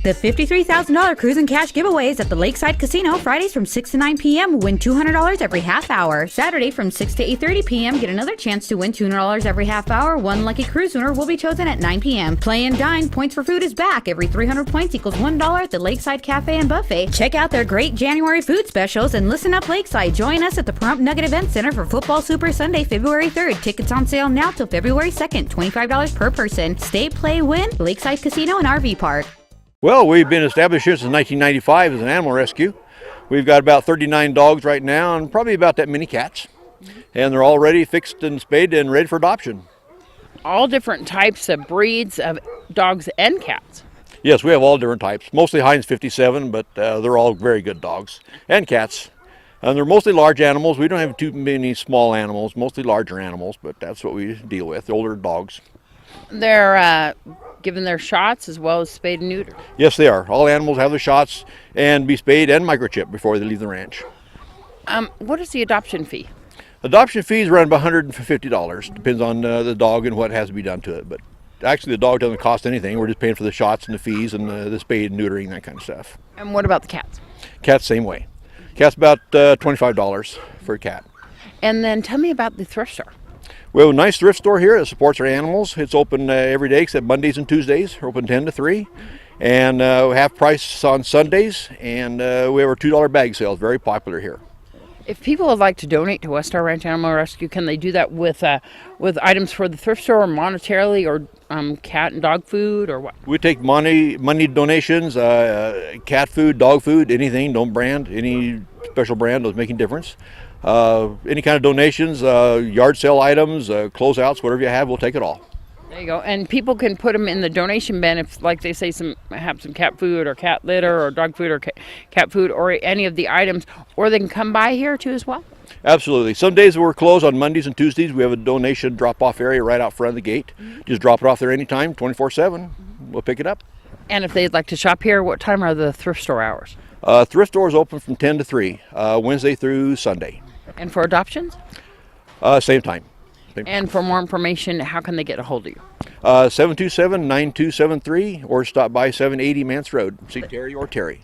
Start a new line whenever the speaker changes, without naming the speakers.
The $53,000 Cruise and Cash giveaways at the Lakeside Casino, Fridays from 6 to 9 p.m. Win $200 every half hour. Saturday from 6 to 8:30 p.m. Get another chance to win $200 every half hour. One lucky cruise winner will be chosen at 9 p.m. Play and Dine Points for Food is back. Every 300 points equals $1 at the Lakeside Cafe and Buffet. Check out their great January food specials and listen up Lakeside. Join us at the Pahrump Nugget Event Center for Football Super Sunday, February 3rd. Tickets on sale now till February 2nd. $25 per person. Stay, play, win. Lakeside Casino and RV Park.
Well, we've been established here since 1995 as an animal rescue. We've got about 39 dogs right now and probably about that many cats. And they're all ready, fixed and spayed and ready for adoption.
All different types of breeds of dogs and cats.
Yes, we have all different types. Mostly Heinz 57, but they're all very good dogs and cats. And they're mostly large animals. We don't have too many small animals, mostly larger animals, but that's what we deal with, older dogs.
They're given their shots as well as spayed and neutered.
Yes, they are. All animals have their shots and be spayed and microchipped before they leave the ranch.
What is the adoption fee?
Adoption fee is around about $150. Depends on the dog and what has to be done to it. But actually, the dog doesn't cost anything. We're just paying for the shots and the fees and the spade and neutering, that kind of stuff.
And what about the cats?
Cats, same way. Cat's about $25 for a cat.
And then tell me about the thrift store.
We have a nice thrift store here that supports our animals. It's open every day except Mondays and Tuesdays. We're open 10 to 3. And we have price on Sundays. And we have our $2 bag sales, very popular here.
If people would like to donate to West Star Ranch Animal Rescue, can they do that with items for the thrift store, or monetarily, or cat and dog food, or what?
We take money donations, cat food, dog food, anything, don't brand, any special brand doesn't make any difference. Any kind of donations, yard sale items, closeouts, whatever you have, we'll take it all.
There you go. And people can put them in the donation bin if, like they say, have some cat food or cat litter or dog food or cat food or any of the items, or they can come by here too as well.
Absolutely. Some days we're closed on Mondays and Tuesdays. We have a donation drop-off area right out front of the gate. Just drop it off there anytime, 24/7. We'll pick it up.
And if they'd like to shop here, what time are the thrift store hours?
Thrift store is open from 10 to 3, Wednesday through Sunday.
And for adoptions?
Same time.
And for more information, how can they get a hold of you?
727-9273 or stop by 780 Mance Road. See Terry or Terry.